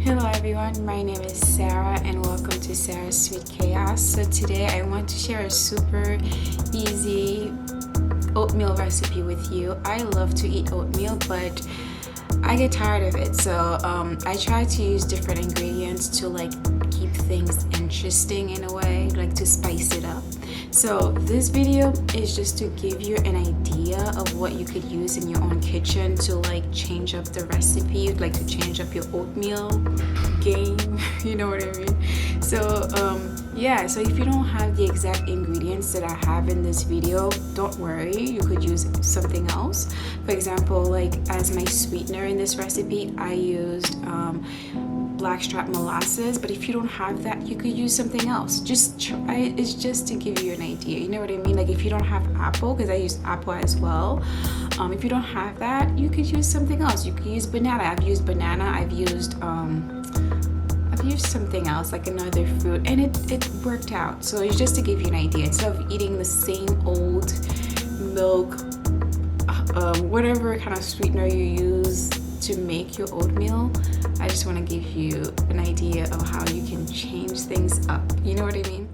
Hello everyone, my name is Sarah and welcome to Sarah's Sweet Chaos. So today I want to share a super easy oatmeal recipe with you. I love to eat oatmeal, but I get tired of it. So I try to use different ingredients to keep things interesting in a way, like to spice it up. So this video is just to give you an idea of what you could use in your own kitchen to change up the recipe, like to change up your oatmeal game. You know what I mean? So yeah, so if you don't have the exact ingredients that I have in this video, don't worry, you could use something else. For example, like as my sweetener in this recipe, I used blackstrap molasses, but if you don't have that, you could use something else. Just try. It's just to give you an idea, you know what I mean? Like if you don't have apple, because I use apple as well, if you don't have that, you could use something else. You could use banana. I've used banana. I've used something else, like another fruit, and it worked out. So it's just to give you an idea, instead of eating the same old milk, whatever kind of sweetener you use to make your oatmeal, I just want to give you an idea of how you can change things up, you know what I mean?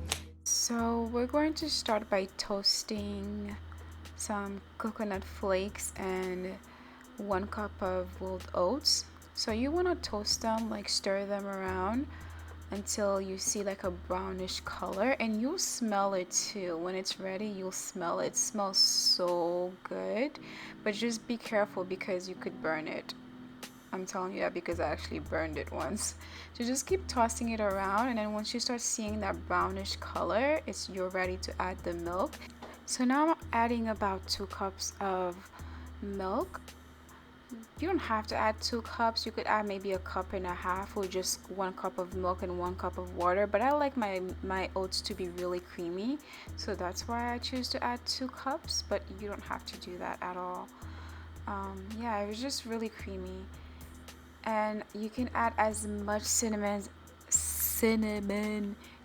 So we're going to start by toasting some coconut flakes and 1 cup of rolled oats. So you want to toast them, like stir them around until you see like a brownish color, and you'll smell it too. When it's ready, you'll smell it. It smells so good, but just be careful because you could burn it. I'm telling you that because I actually burned it once. So just keep tossing it around, and then once you start seeing that brownish color, you're ready to add the milk. So now I'm adding about 2 cups of milk. You don't have to add 2 cups. You could add maybe 1.5 cups or just 1 cup of milk and 1 cup of water. But I like my oats to be really creamy, so that's why I choose to add 2 cups. But you don't have to do that at all. Yeah, it was just really creamy, and you can add as much cinnamon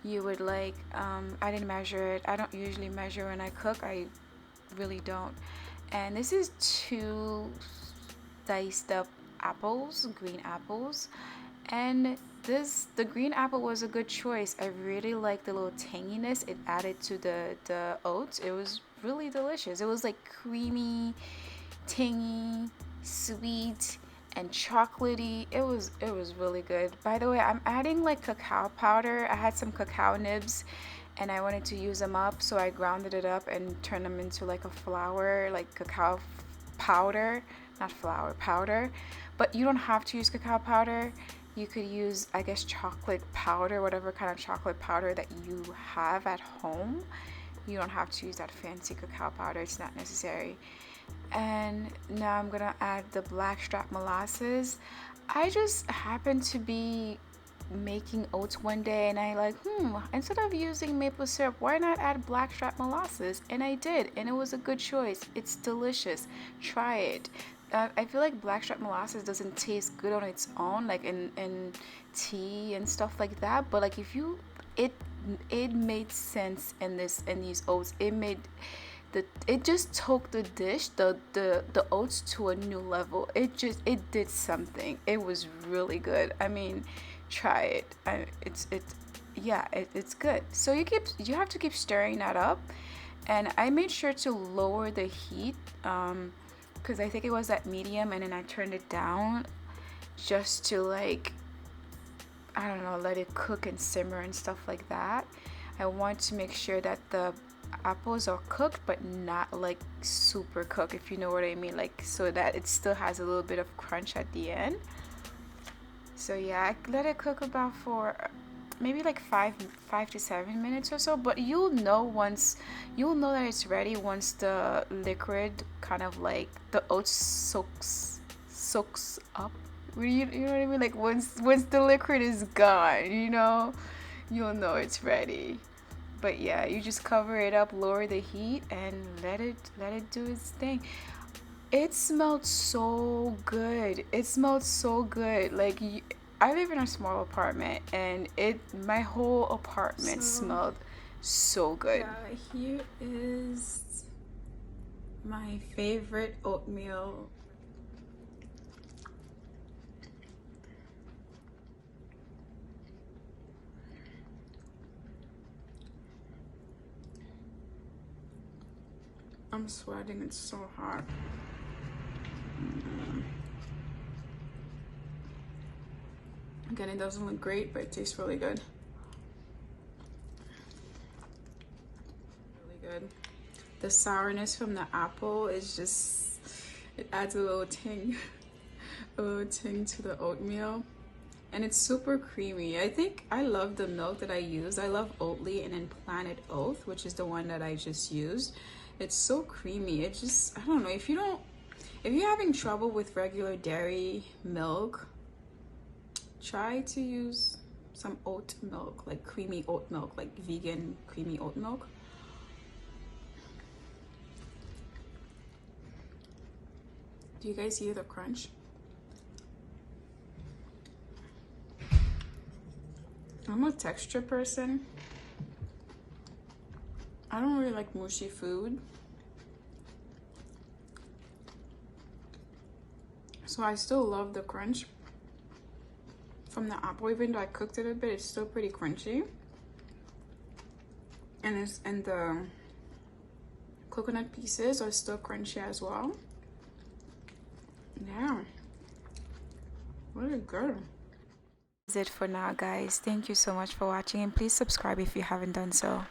you would like. I didn't measure it. I don't usually measure when I cook. I really don't. And this is 2 diced up apples, green apples, and the green apple was a good choice. I really like the little tanginess it added to the oats. It was really delicious. It was like creamy, tangy, sweet, and chocolatey. It was really good. By the way, I'm adding like cacao powder. I had some cacao nibs and I wanted to use them up, so I grounded it up and turned them into like a flour, like cacao powder, not flour, powder. But you don't have to use cacao powder. You could use, I guess, chocolate powder, whatever kind of chocolate powder that you have at home. You don't have to use that fancy cacao powder, it's not necessary. And now I'm gonna add the blackstrap molasses. I just happened to be making oats one day and instead of using maple syrup, why not add blackstrap molasses? And I did, and it was a good choice. It's delicious. Try it. I feel like blackstrap molasses doesn't taste good on its own, like in tea and stuff like that, but like if you it made sense in these oats. It just took the dish, the oats to a new level. It did something. It was really good. I mean, try it. It's good. So you have to keep stirring that up, and I made sure to lower the heat because I think it was at medium, and then I turned it down just to I don't know, let it cook and simmer and stuff like that. I want to make sure that the apples are cooked, but not like super cooked, if you know what I mean, like so that it still has a little bit of crunch at the end. So yeah, I let it cook about for maybe like 5 to 7 minutes or so. But you'll know that it's ready once the liquid kind of like the oats soaks up. You know what I mean? Like once the liquid is gone, you'll know it's ready. But yeah, you just cover it up, lower the heat, and let it do its thing. It smelled so good. I live in a small apartment, and my whole apartment smelled so good. Yeah, here is my favorite oatmeal. I'm sweating, it's so hot. Again, it doesn't look great, but it tastes really good. Really good. The sourness from the apple is just, it adds a little ting, a little ting to the oatmeal. And it's super creamy. I think I love the milk that I use. I love Oatly and then Planet Oath, which is the one that I just used. It's so creamy. It just, I don't know, if you're having trouble with regular dairy milk, try to use some oat milk, like creamy oat milk, like vegan creamy oat milk. Do you guys hear the crunch? I'm a texture person. I don't really like mushy food. So I still love the crunch from the apple. Even though I cooked it a bit, it's still pretty crunchy. And the coconut pieces are still crunchy as well. Yeah. Really good. That's it for now, guys. Thank you so much for watching, and please subscribe if you haven't done so.